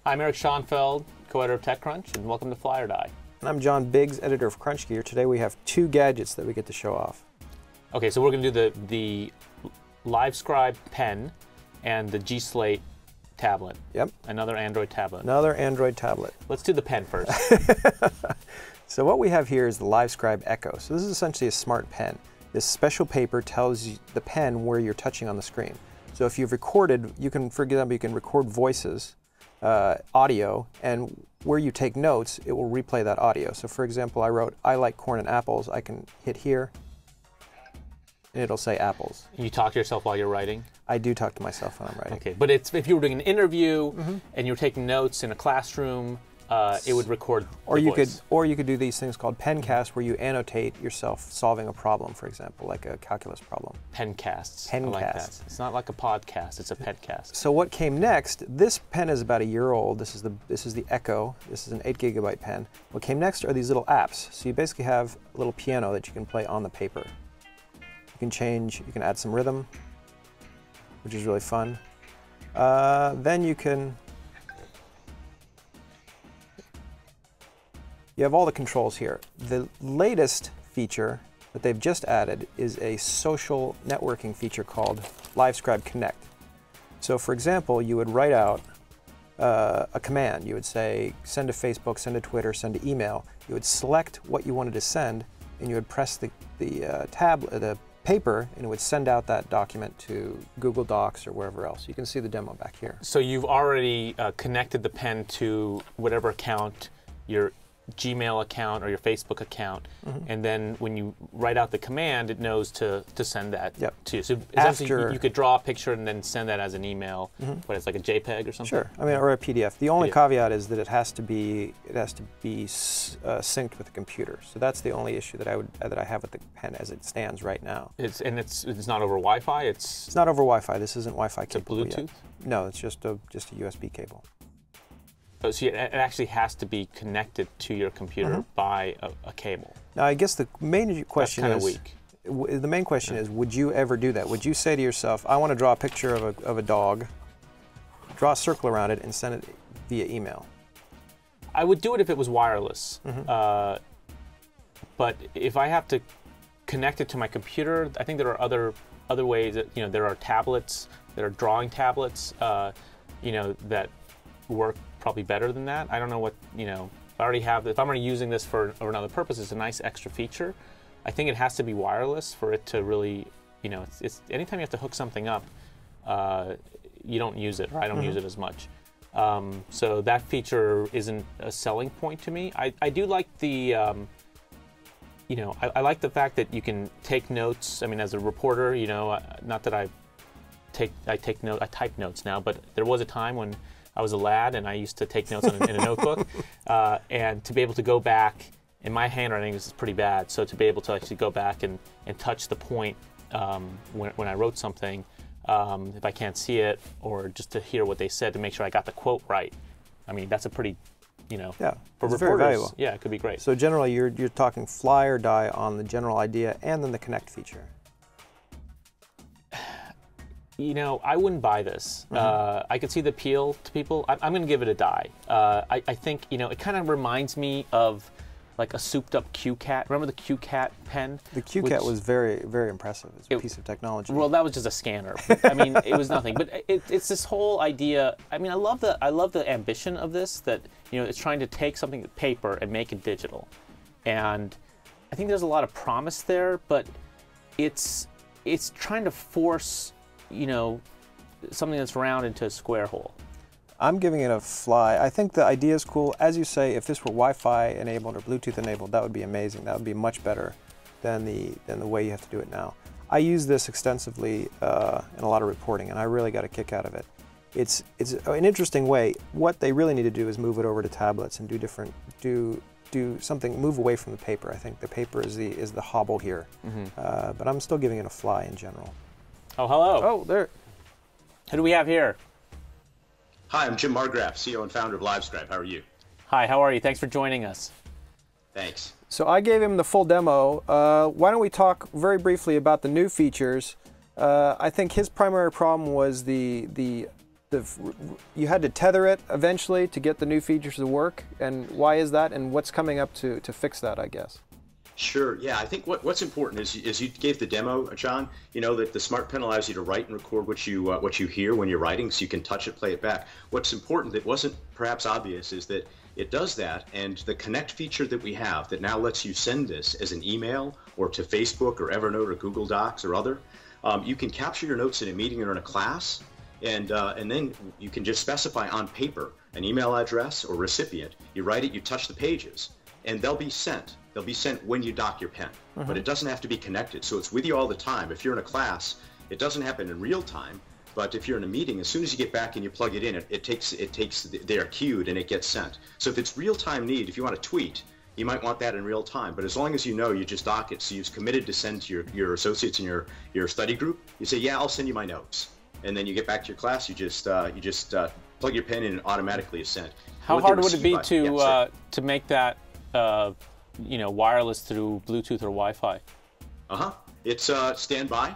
I'm Eric Schoenfeld, co-editor of TechCrunch, and welcome to Fly or Die. And I'm John Biggs, editor of Crunch Gear. Today we have two gadgets that we get to show off. Okay, so we're going to do the LiveScribe pen and the G-Slate tablet. Yep. Another Android tablet. Another Android tablet. Let's do the pen first. So what we have here is the LiveScribe Echo. So this is essentially a smart pen. This special paper tells you, the pen, where you're touching on the screen. So if you've recorded, you can, for example, you can record voices, audio, and where you take notes, it will replay that audio. So for example, I wrote, "I like corn and apples." I can hit here, and it'll say apples. You talk to yourself while you're writing? I do talk to myself when I'm writing. Okay, but if you were doing an interview and you were taking notes in a classroom, it would record the voice. Or you could do these things called pencast, where you annotate yourself solving a problem, for example, like a calculus problem. Pencasts. Pencasts. I like that. It's not like a podcast, it's a pencast. So what came next, this pen is about a year old. This is the Echo. This is an 8 GB pen. What came next are these little apps. So you basically have a little piano that you can play on the paper. You can change, you can add some rhythm, which is really fun. Then you have all the controls here. The latest feature that they've just added is a social networking feature called LiveScribe Connect. So for example, you would write out a command. You would say, send to Facebook, send to Twitter, send to email. You would select what you wanted to send, and you would press the paper, and it would send out that document to Google Docs or wherever else. You can see the demo back here. So you've already connected the pen to whatever account, your Gmail account or your Facebook account, and then when you write out the command, it knows to send that to you. So essentially, you could draw a picture and then send that as an email, but it's like a JPEG or something. Sure, I mean, or a PDF. The only caveat is that it has to be synced with the computer. So that's the only issue that I have with the pen as it stands right now. It's not over Wi-Fi. It's not over Wi-Fi. This isn't Wi-Fi capable Bluetooth? yet. No, it's just a USB cable. So it actually has to be connected to your computer by a cable. Now, I guess the main question is, the main question is, would you ever do that? Would you say to yourself, I want to draw a picture of a dog, draw a circle around it, and send it via email? I would do it if it was wireless. But if I have to connect it to my computer, I think there are other ways. That, there are tablets, there are drawing tablets, that work probably better than that. I don't know what, if I'm already using this for another purpose, it's a nice extra feature. I think it has to be wireless for it to really, it's anytime you have to hook something up, you don't use it, or I don't use it as much. So that feature isn't a selling point to me. I do like the, I like the fact that you can take notes. I mean, as a reporter, not that I type notes now, but there was a time when I was a lad and I used to take notes in a notebook, and to be able to go back, and my handwriting is pretty bad, so to be able to actually go back and touch the point when I wrote something, if I can't see it, or just to hear what they said to make sure I got the quote right. I mean, that's a pretty, for reporters, very valuable. Yeah, it could be great. So generally, you're talking fly or die on the general idea and then the Connect feature. I wouldn't buy this. I could see the appeal to people. I'm going to give it a die. I think, it kind of reminds me of like a souped-up QCat. Remember the QCat pen? The QCat was very, very impressive. It's a piece of technology. Well, that was just a scanner. I mean, it was nothing. But it's this whole idea. I mean, I love the ambition of this. That it's trying to take something paper and make it digital, and I think there's a lot of promise there. But it's trying to force something that's round into a square hole. I'm giving it a fly. I think the idea is cool. As you say, if this were Wi-Fi enabled or Bluetooth enabled, that would be amazing. That would be much better than the way you have to do it now. I use this extensively in a lot of reporting, and I really got a kick out of it. It's an interesting way. What they really need to do is move it over to tablets and do something, move away from the paper. I think the paper is the hobble here. But I'm still giving it a fly in general. Oh, hello. Oh, there. Who do we have here? Hi, I'm Jim Margraf, CEO and founder of LiveScribe. How are you? Hi, how are you? Thanks for joining us. Thanks. So I gave him the full demo. Why don't we talk very briefly about the new features? I think his primary problem was the you had to tether it eventually to get the new features to work, and why is that, and what's coming up to fix that, I guess? Sure. Yeah, I think what's important is you gave the demo, John. You know that the Smart Pen allows you to write and record what you hear when you're writing, so you can touch it, play it back. What's important that wasn't perhaps obvious is that it does that, and the Connect feature that we have that now lets you send this as an email or to Facebook or Evernote or Google Docs or other. You can capture your notes in a meeting or in a class, and then you can just specify on paper an email address or recipient. You write it, you touch the pages, and they'll be sent. They'll be sent when you dock your pen, but it doesn't have to be connected. So it's with you all the time. If you're in a class, it doesn't happen in real time. But if you're in a meeting, as soon as you get back and you plug it in, they are queued and it gets sent. So if it's real-time need, if you want to tweet, you might want that in real time. But as long as you know, you just dock it. So you've committed to send to your associates in your study group. You say, yeah, I'll send you my notes. And then you get back to your class, you just plug your pen in and automatically is sent. How hard would it be to make that wireless through Bluetooth or Wi-Fi? It's standby.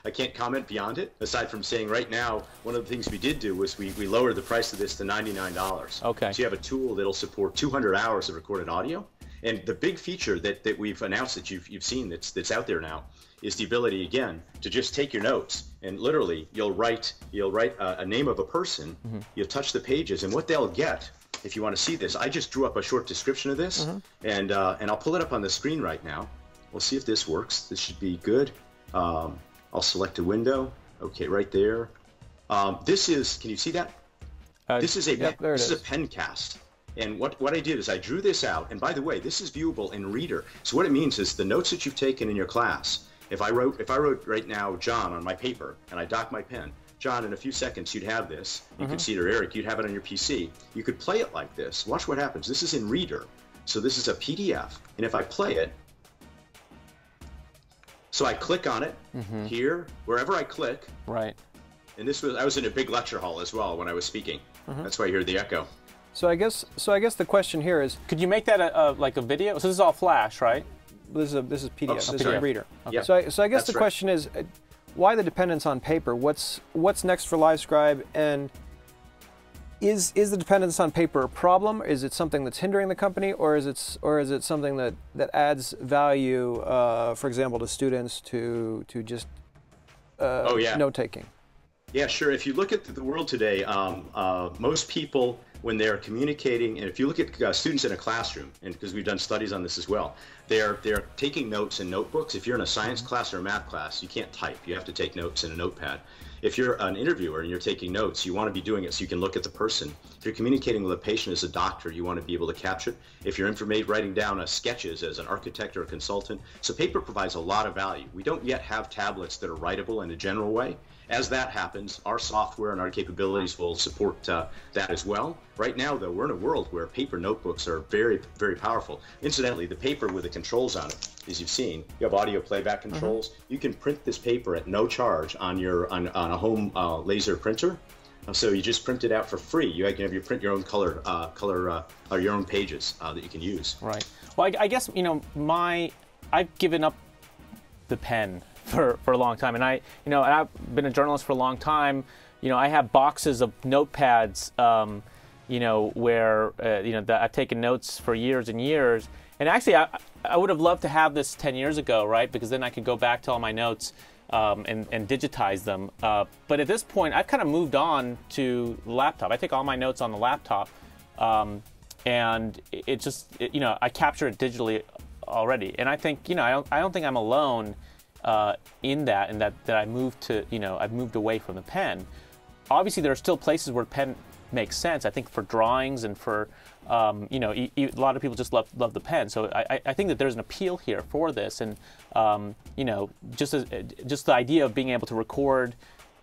I can't comment beyond it, aside from saying right now, one of the things we did do was we lowered the price of this to $99. Okay. So you have a tool that'll support 200 hours of recorded audio. And the big feature that we've announced that you've seen that's out there now is the ability, again, to just take your notes and literally you'll write a name of a person, you'll touch the pages, and what they'll get, if you want to see this, I just drew up a short description of this, and I'll pull it up on the screen right now. We'll see if this works. This should be good. I'll select a window. Okay, right there. This is, can you see that? This is a pencast. And what I did is I drew this out. And by the way, this is viewable in Reader. So what it means is the notes that you've taken in your class, if I wrote right now John on my paper and I dock my pen, John, in a few seconds you'd have this. You could see it, or Eric, you'd have it on your PC. You could play it like this. Watch what happens. This is in Reader. So this is a PDF. And if I play it, so I click on it here, wherever I click. Right. And I was in a big lecture hall as well when I was speaking. That's why I hear the echo. So I guess the question here is, could you make that like a video? So this is all Flash, right? This is PDF. Oh, this is a Reader. Okay. So I guess the question is, why the dependence on paper? What's next for LiveScribe, and is the dependence on paper a problem? Is it something that's hindering the company, or is it something that adds value, for example, to students to just note taking? Yeah, sure. If you look at the world today, most people, when they're communicating, and if you look at students in a classroom, and because we've done studies on this as well, they're taking notes in notebooks. If you're in a science class or a math class, you can't type. You have to take notes in a notepad. If you're an interviewer and you're taking notes, you want to be doing it so you can look at the person. If you're communicating with a patient as a doctor, you want to be able to capture it. If you're writing down sketches as an architect or a consultant, so paper provides a lot of value. We don't yet have tablets that are writable in a general way. As that happens, our software and our capabilities will support that as well. Right now, though, we're in a world where paper notebooks are very, very powerful. Incidentally, the paper with the controls on it, as you've seen, you have audio playback controls. You can print this paper at no charge on a home laser printer. So you just print it out for free. You can print your own color or your own pages that you can use. Right. Well, I guess I've given up the pen for a long time, and I've been a journalist for a long time. I have boxes of notepads, where that I've taken notes for years and years. And actually, I would have loved to have this 10 years ago, right? Because then I could go back to all my notes and digitize them. But at this point, I've kind of moved on to the laptop. I take all my notes on the laptop, and I capture it digitally already. And I think, I don't think I'm alone in that, and that I moved to, I've moved away from the pen. Obviously, there are still places where pen makes sense. I think for drawings and for, a lot of people just love the pen. So I think that there's an appeal here for this, and just the idea of being able to record,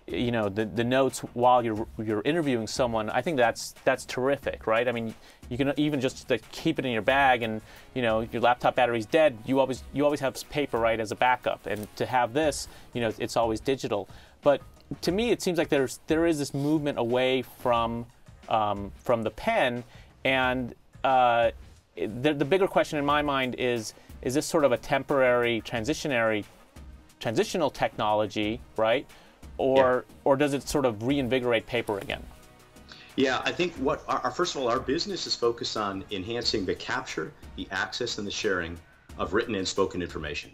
the notes while you're interviewing someone. I think that's terrific, right? I mean, you can even just keep it in your bag, and your laptop battery's dead. You always have paper, right, as a backup, and to have this, it's always digital. But to me, it seems like there is this movement away from the pen, and the bigger question in my mind is this sort of a temporary transitional technology, right? or does it sort of reinvigorate paper again? Yeah, I think what first of all, our business is focused on enhancing the capture, the access, and the sharing of written and spoken information.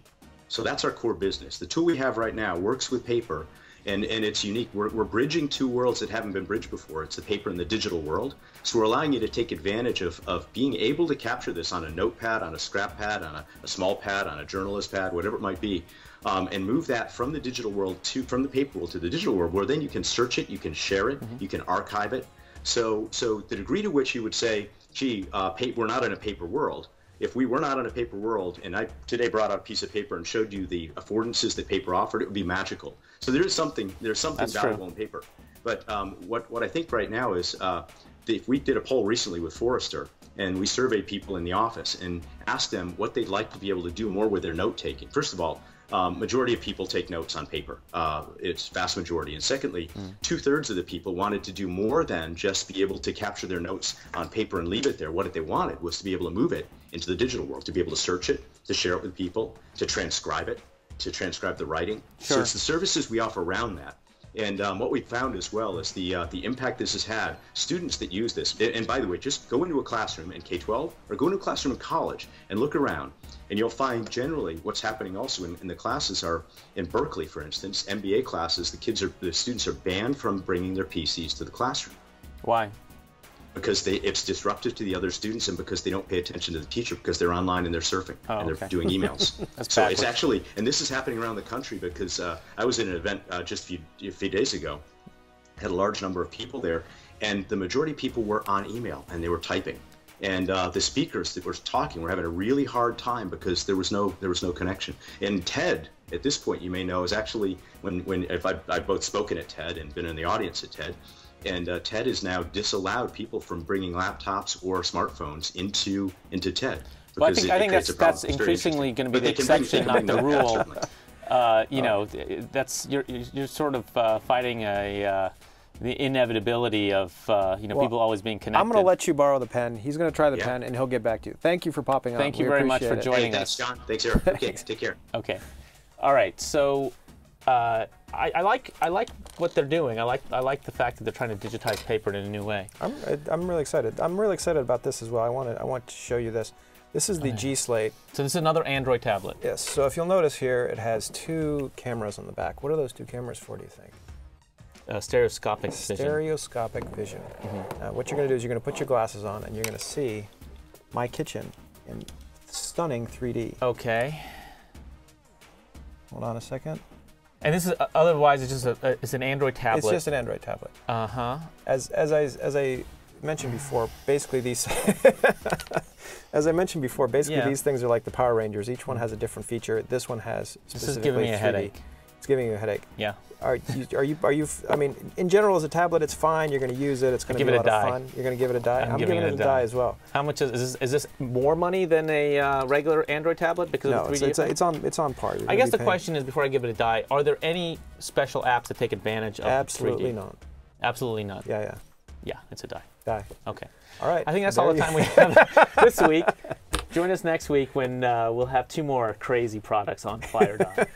So that's our core business. The tool we have right now works with paper, and it's unique. We're bridging two worlds that haven't been bridged before. It's the paper and the digital world. So we're allowing you to take advantage of being able to capture this on a notepad, on a scrap pad, on a small pad, on a journalist pad, whatever it might be, and move that from the digital world from the paper world to the digital world, where then you can search it, you can share it, you can archive it. So the degree to which you would say, gee, we're not in a paper world. If we were not in a paper world, and I today brought out a piece of paper and showed you the affordances that paper offered, it would be magical. So there's something valuable in paper. But what I think right now is, if we did a poll recently with Forrester, and we surveyed people in the office and asked them what they'd like to be able to do more with their note taking. First of all, majority of people take notes on paper. It's vast majority. And secondly, 2/3 of the people wanted to do more than just be able to capture their notes on paper and leave it there. What they wanted was to be able to move it into the digital world, to be able to search it, to share it with people, to transcribe it, to transcribe the writing. Sure. So it's the services we offer around that. And what we found as well is the impact this has had. Students that use this, and by the way, just go into a classroom in K-12 or go into a classroom in college and look around, and you'll find generally what's happening also in the classes are, in Berkeley, for instance, MBA classes, the students are banned from bringing their PCs to the classroom. Why? Because it's disruptive to the other students, and because they don't pay attention to the teacher because they're online and they're surfing and they're doing emails. So it's actually, and this is happening around the country because I was in an event just a few days ago, had a large number of people there, and the majority of people were on email and they were typing. And the speakers that were talking were having a really hard time because there was no connection. And TED, at this point, you may know, is actually if I've both spoken at TED and been in the audience at TED. And TED has now disallowed people from bringing laptops or smartphones into TED. Well, I think that's increasingly going to be the exception, not the rule. You know, that's you're sort of fighting the inevitability of people always being connected. I'm going to let you borrow the pen. He's going to try the pen, and he'll get back to you. Thank you for popping on. Thank you very much for joining us. Thanks, John. Thanks, Eric. Okay, take care. Okay. All right. So. I like what they're doing. I like the fact that they're trying to digitize paper in a new way. I'm really excited. I'm really excited about this as well. I want to show you this. This is the G-Slate. So this is another Android tablet. Yes. So if you'll notice here, it has 2 cameras on the back. What are those 2 cameras for, do you think? Stereoscopic vision. Stereoscopic vision. Now, what you're going to do is you're going to put your glasses on, and you're going to see my kitchen in stunning 3D. Okay. Hold on a second. And this is otherwise it's just it's an Android tablet. It's just an Android tablet. As I mentioned before, basically these as I mentioned before, basically these things are like the Power Rangers. Each one has a different feature. This one has specifically This is giving me a 3D. headache. It's giving you a headache. Yeah. Are you? I mean, in general, as a tablet, it's fine. You're going to use it. It's going to be a lot of fun. You're going to give it a die. I'm giving it a die as well. How much is this more money than a regular Android tablet because of the 3D? It's on par. I guess the question is, before I give it a die, are there any special apps that take advantage of 3D? Absolutely not. Absolutely not. Yeah. Yeah, it's a die. Die. Okay. All right. I think that's all the time we have this week. Join us next week when we'll have 2 more crazy products on Fire Die.